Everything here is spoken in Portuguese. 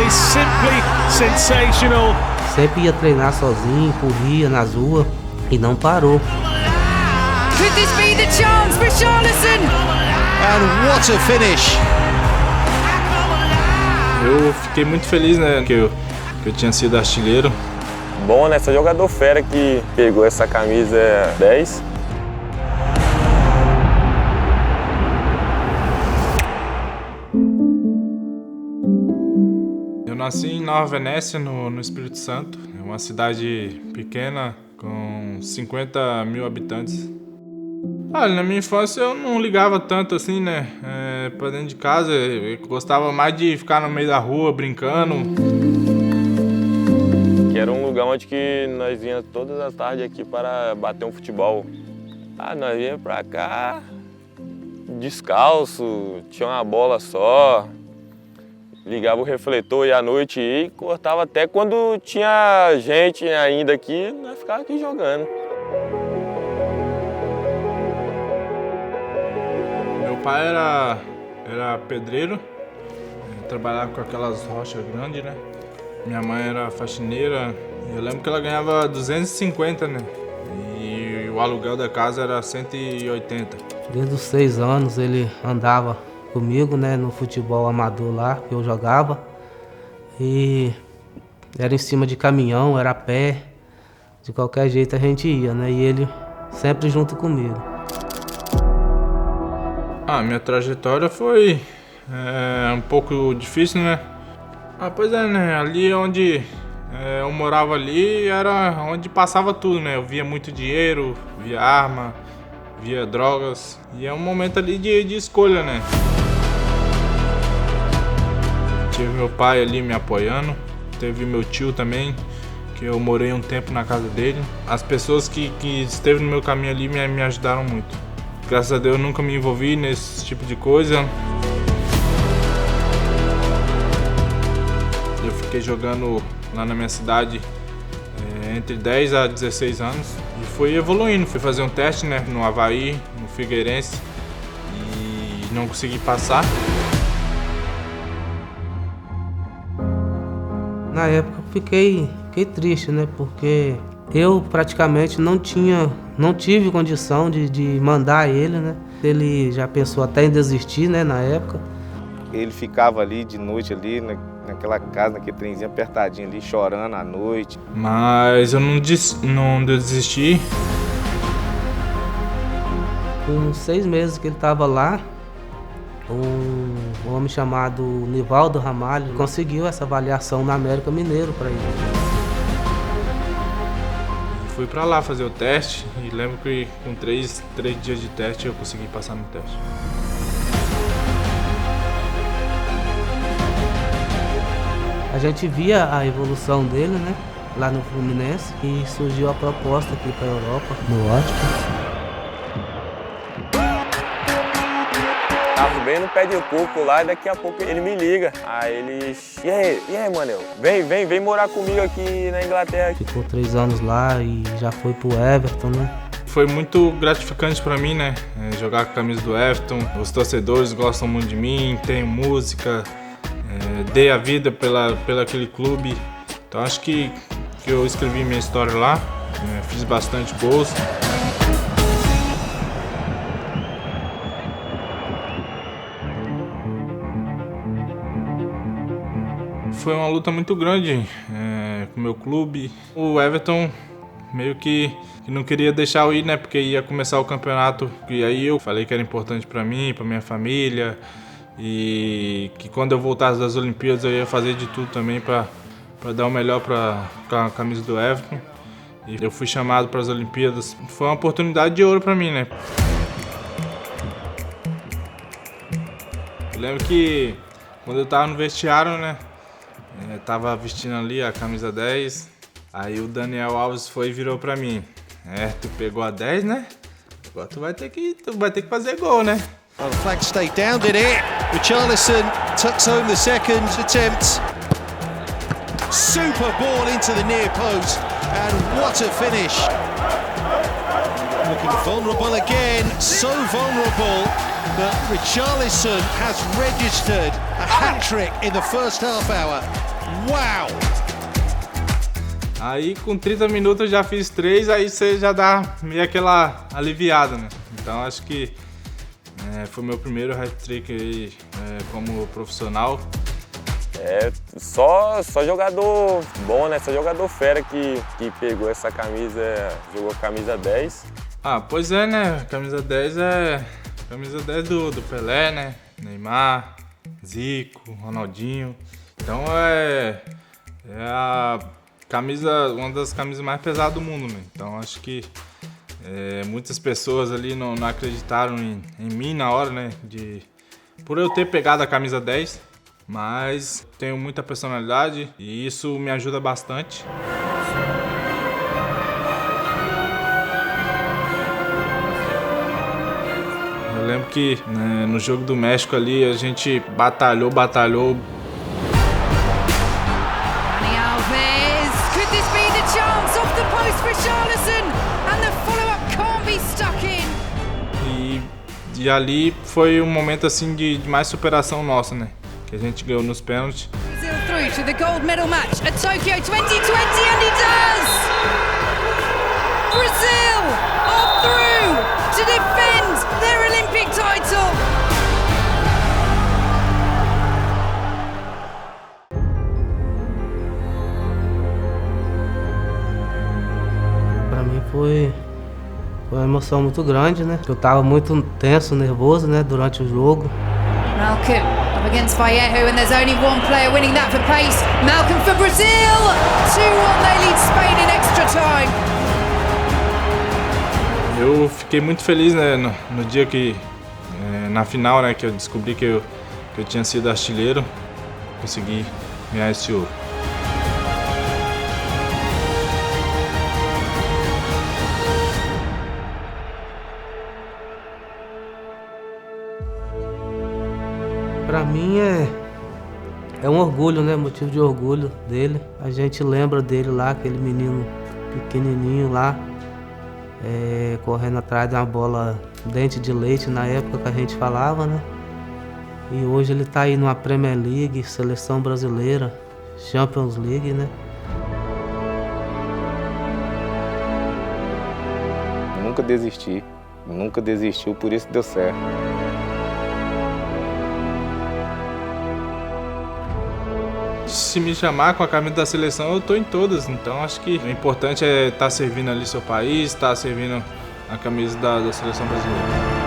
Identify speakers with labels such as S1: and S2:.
S1: is simply sensational.
S2: Sempre ia treinar sozinho, corria nas ruas e não parou.
S3: Could this be the chance for Richarlison?
S4: And what a finish!
S5: Eu fiquei muito feliz, né, que eu tinha sido artilheiro.
S6: Bom, né, esse jogador fera que pegou essa camisa 10.
S5: Eu nasci em Nova Venécia, no Espírito Santo. É uma cidade pequena, com 50 mil habitantes. Olha, na minha infância eu não ligava tanto assim, né? Pra dentro de casa, eu gostava mais de ficar no meio da rua, brincando.
S6: Que era um lugar onde que nós vinhamos todas as tardes aqui para bater um futebol. Nós vinhamos pra cá descalço, tinha uma bola só. Ligava o refletor e à noite e cortava até quando tinha gente ainda aqui, nós ficava aqui jogando.
S5: Meu pai era pedreiro, trabalhava com aquelas rochas grandes, né? Minha mãe era faxineira, eu lembro que ela ganhava 250, né? E o aluguel da casa era 180.
S2: Desde os 6 anos ele andava comigo, né, no futebol amador lá que eu jogava. E era em cima de caminhão, era a pé. De qualquer jeito a gente ia, né? E ele sempre junto comigo.
S5: Minha trajetória foi um pouco difícil, né? Pois é, né? Ali onde eu morava ali era onde passava tudo, né? Eu via muito dinheiro, via arma, via drogas. E é um momento ali de escolha, né? Tive meu pai ali me apoiando, teve meu tio também, que eu morei um tempo na casa dele. As pessoas que esteve no meu caminho ali me ajudaram muito. Graças a Deus eu nunca me envolvi nesse tipo de coisa. Eu fiquei jogando lá na minha cidade entre 10 a 16 anos e fui evoluindo. Fui fazer um teste, né, no Avaí, no Figueirense e não consegui passar.
S2: Na época eu fiquei triste, né? Porque eu praticamente não tive condição de mandar ele, né? Ele já pensou até em desistir, né, na época.
S7: Ele ficava ali de noite ali, naquela casa, naquele trenzinho apertadinho ali, chorando à noite.
S5: Mas eu não desisti.
S2: Com 6 meses que ele estava lá, um homem chamado Nivaldo Ramalho conseguiu essa avaliação na América Mineiro para ele.
S5: Fui para lá fazer o teste e lembro que com 3 dias de teste eu consegui passar no teste.
S2: A gente via a evolução dele, né, lá no Fluminense, e surgiu a proposta aqui para a Europa, no Watford.
S6: Tava bem no pé de coco lá e daqui a pouco ele me liga. Aí ele... E aí, Manel? Vem morar comigo aqui na Inglaterra.
S2: Ficou 3 anos lá e já foi pro Everton, né?
S5: Foi muito gratificante pra mim, né? Jogar com a camisa do Everton. Os torcedores gostam muito de mim, tenho música, dei a vida pela aquele clube. Então acho que eu escrevi minha história lá, fiz bastante gols. Foi uma luta muito grande com o meu clube. O Everton meio que não queria deixar eu ir, né? Porque ia começar o campeonato. E aí eu falei que era importante para mim, para minha família. E que quando eu voltasse das Olimpíadas eu ia fazer de tudo também para dar o melhor para a camisa do Everton. E eu fui chamado para as Olimpíadas. Foi uma oportunidade de ouro para mim, né? Eu lembro que quando eu tava no vestiário, né? Tava vestindo ali a camisa 10, aí o Daniel Alves foi e virou pra mim. Tu pegou a 10, né? Agora tu vai ter que fazer gol, né?
S4: Well, the flag stayed down, did it? Richarlison tucks home the second attempt. Super ball into the near post, and what a finish. Looking vulnerable again, so vulnerable that Richarlison has registered a hat-trick in the first half hour. Wow!
S5: Aí com 30 minutos eu já fiz 3, aí você já dá meio aquela aliviada, né? Então acho que foi meu primeiro hat-trick aí como profissional.
S6: Só jogador bom, né? Só jogador fera que pegou essa camisa, jogou a camisa 10.
S5: Ah, pois é, né? Camisa 10 é camisa 10 do Pelé, né? Neymar, Zico, Ronaldinho. Então é a camisa, uma das camisas mais pesadas do mundo, né? Então acho que muitas pessoas ali não acreditaram em mim na hora, né? Por eu ter pegado a camisa 10, mas tenho muita personalidade e isso me ajuda bastante. Eu lembro que no jogo do México ali a gente batalhou.
S3: Dani Alves. Could this be the chance off the post for Richarlison? And the follow-up can't be stuck in.
S5: E ali foi um momento assim de mais superação nossa, né? Que a gente ganhou nos pênaltis.
S3: Brazil through to the gold medal match at Tokyo 2020 and he does! Brazil are through to defend their Olympic title!
S2: Pra mim foi uma emoção muito grande, né? Eu tava muito tenso, nervoso, né, durante o jogo.
S3: Malcolm up against Vallejo and there's only one player winning that for pace. Malcolm for Brazil! 2-1, they lead Spain in extra time.
S5: Eu fiquei muito feliz, né, no dia que, na final, né, que eu descobri que eu tinha sido artilheiro, consegui ganhar esse ouro.
S2: Pra mim é um orgulho, né? Motivo de orgulho dele. A gente lembra dele lá, aquele menino pequenininho lá, correndo atrás de uma bola dente de leite na época que a gente falava, né? E hoje ele tá aí numa Premier League, Seleção Brasileira, Champions League, né?
S7: Nunca desistiu, por isso deu certo.
S5: Se me chamar com a camisa da seleção, eu tô em todas. Então acho que o importante é estar servindo ali seu país, estar servindo a camisa da seleção brasileira.